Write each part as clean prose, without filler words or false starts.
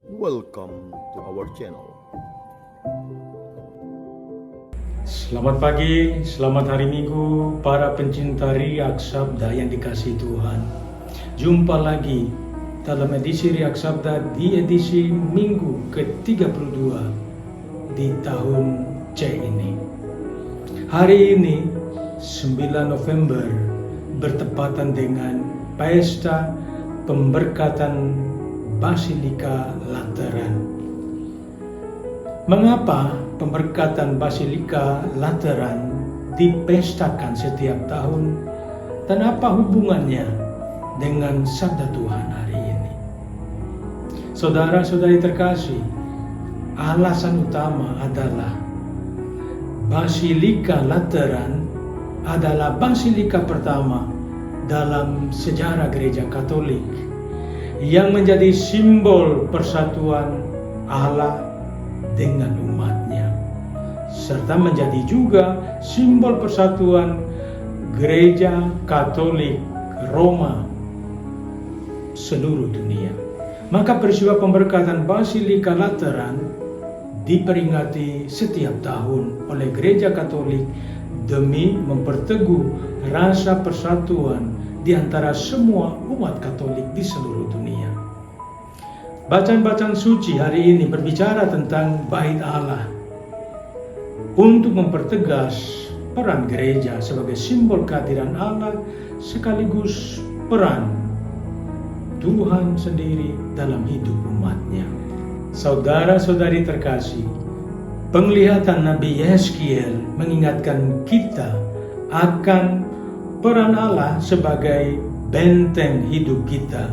Welcome to our channel. Selamat pagi, selamat hari Minggu, para pencinta Riak Sabda yang dikasihi Tuhan. Jumpa lagi dalam edisi Riak Sabda di edisi Minggu ke-32 di tahun C ini. Hari ini, 9 November, bertepatan dengan Pesta Pemberkatan Basilika Lateran. Mengapa pemberkatan Basilika Lateran dipestakan setiap tahun dan apa hubungannya dengan sabda Tuhan hari ini? Saudara-saudari terkasih, alasan utama adalah Basilika Lateran adalah basilika pertama dalam sejarah gereja Katolik yang menjadi simbol persatuan Allah dengan umatnya, serta menjadi juga simbol persatuan gereja Katolik Roma seluruh dunia. Maka peristiwa pemberkatan Basilika Lateran diperingati setiap tahun oleh gereja Katolik demi memperteguh rasa persatuan di antara semua umat Katolik di seluruh dunia. Bacaan-bacaan suci hari ini berbicara tentang Bait Allah untuk mempertegas peran gereja sebagai simbol kehadiran Allah sekaligus peran Tuhan sendiri dalam hidup umatnya. Saudara-saudari terkasih, penglihatan Nabi Yeskiel mengingatkan kita akan peran Allah sebagai benteng hidup kita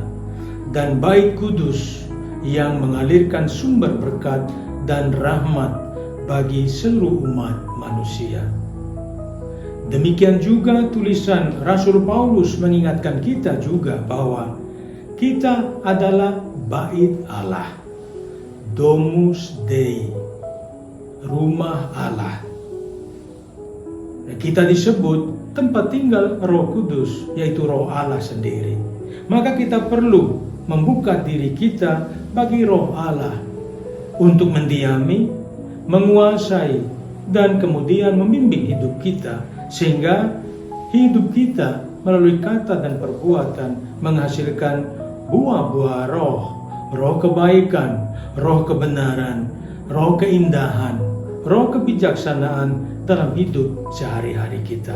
dan Bait Kudus yang mengalirkan sumber berkat dan rahmat bagi seluruh umat manusia. Demikian juga tulisan Rasul Paulus mengingatkan kita juga bahwa kita adalah Bait Allah, Domus Dei, rumah Allah. Kita disebut tempat tinggal Roh Kudus, yaitu Roh Allah sendiri. Maka kita perlu membuka diri kita bagi Roh Allah untuk mendiami, menguasai, dan kemudian membimbing hidup kita, sehingga hidup kita melalui kata dan perbuatan menghasilkan buah-buah roh, roh kebaikan, roh kebenaran, roh keindahan, roh kebijaksanaan dalam hidup sehari-hari kita.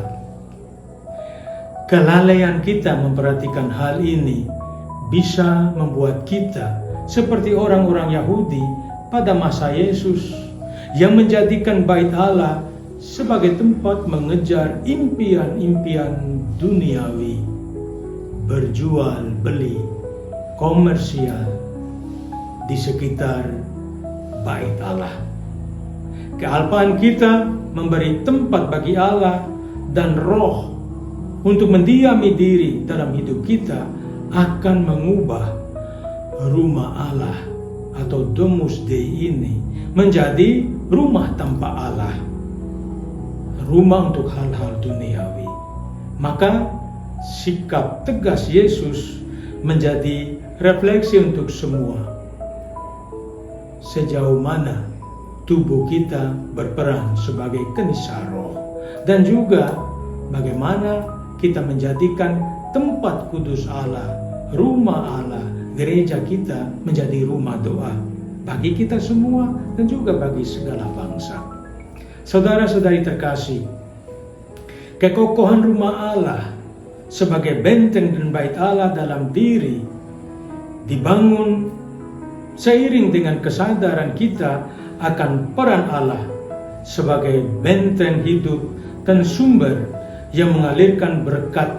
Kelalaian kita memperhatikan hal ini bisa membuat kita seperti orang-orang Yahudi pada masa Yesus yang menjadikan Bait Allah sebagai tempat mengejar impian-impian duniawi, berjual beli, komersial di sekitar Bait Allah. Kealpaan kita memberi tempat bagi Allah dan Roh untuk mendiami diri dalam hidup kita akan mengubah rumah Allah atau Domus Dei ini menjadi rumah tanpa Allah, rumah untuk hal-hal duniawi. Maka sikap tegas Yesus menjadi refleksi untuk semua. Sejauh mana tubuh kita berperan sebagai kenisah roh, dan juga bagaimana kita menjadikan tempat kudus Allah, rumah Allah, gereja kita menjadi rumah doa bagi kita semua dan juga bagi segala bangsa. Saudara-saudari terkasih, kekokohan rumah Allah sebagai benteng dan Bait Allah dalam diri dibangun seiring dengan kesadaran kita akan peran Allah sebagai benteng hidup dan sumber yang mengalirkan berkat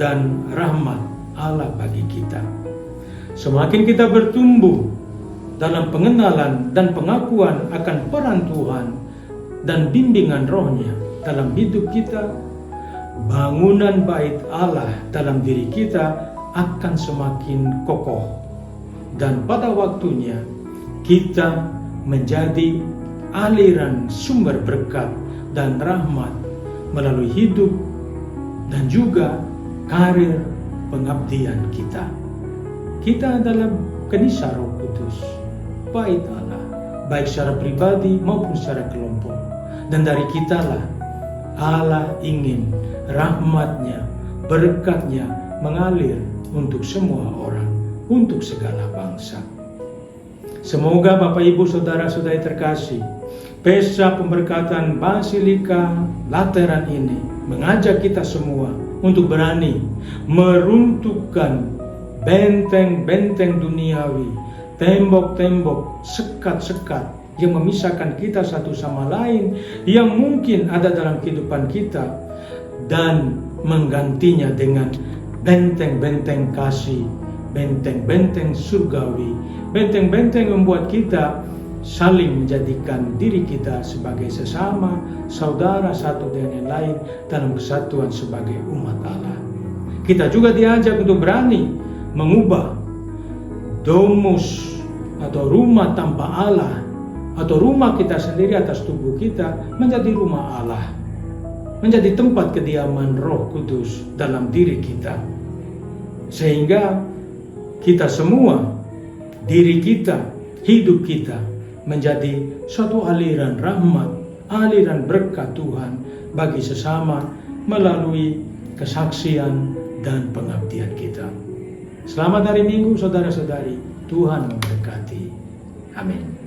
dan rahmat Allah bagi kita. Semakin kita bertumbuh dalam pengenalan dan pengakuan akan peran Tuhan dan bimbingan Roh-Nya dalam hidup kita, bangunan Bait Allah dalam diri kita akan semakin kokoh, dan pada waktunya kita menjadi aliran sumber berkat dan rahmat melalui hidup dan juga karir pengabdian kita. Kita adalah kenisah Roh Kudus. bait Allah, baik secara pribadi maupun secara kelompok. Dan dari kitalah Allah ingin rahmat-Nya, berkat-Nya mengalir untuk semua orang, untuk segala bangsa. Semoga Bapak Ibu Saudara-saudari terkasih, pesta pemberkatan Basilika Lateran ini mengajak kita semua untuk berani meruntuhkan benteng-benteng duniawi, tembok-tembok, sekat-sekat yang memisahkan kita satu sama lain yang mungkin ada dalam kehidupan kita, dan menggantinya dengan benteng-benteng kasih, benteng-benteng surgawi, benteng-benteng yang membuat kita saling menjadikan diri kita sebagai sesama saudara satu dengan yang lain dalam kesatuan sebagai umat Allah. Kita juga diajak untuk berani mengubah domus atau rumah tanpa Allah, atau rumah kita sendiri atas tubuh kita, menjadi rumah Allah, menjadi tempat kediaman Roh Kudus dalam diri kita, sehingga kita semua, diri kita, hidup kita menjadi suatu aliran rahmat, aliran berkat Tuhan bagi sesama melalui kesaksian dan pengabdian kita. Selamat hari Minggu saudara-saudari, Tuhan memberkati. Amin.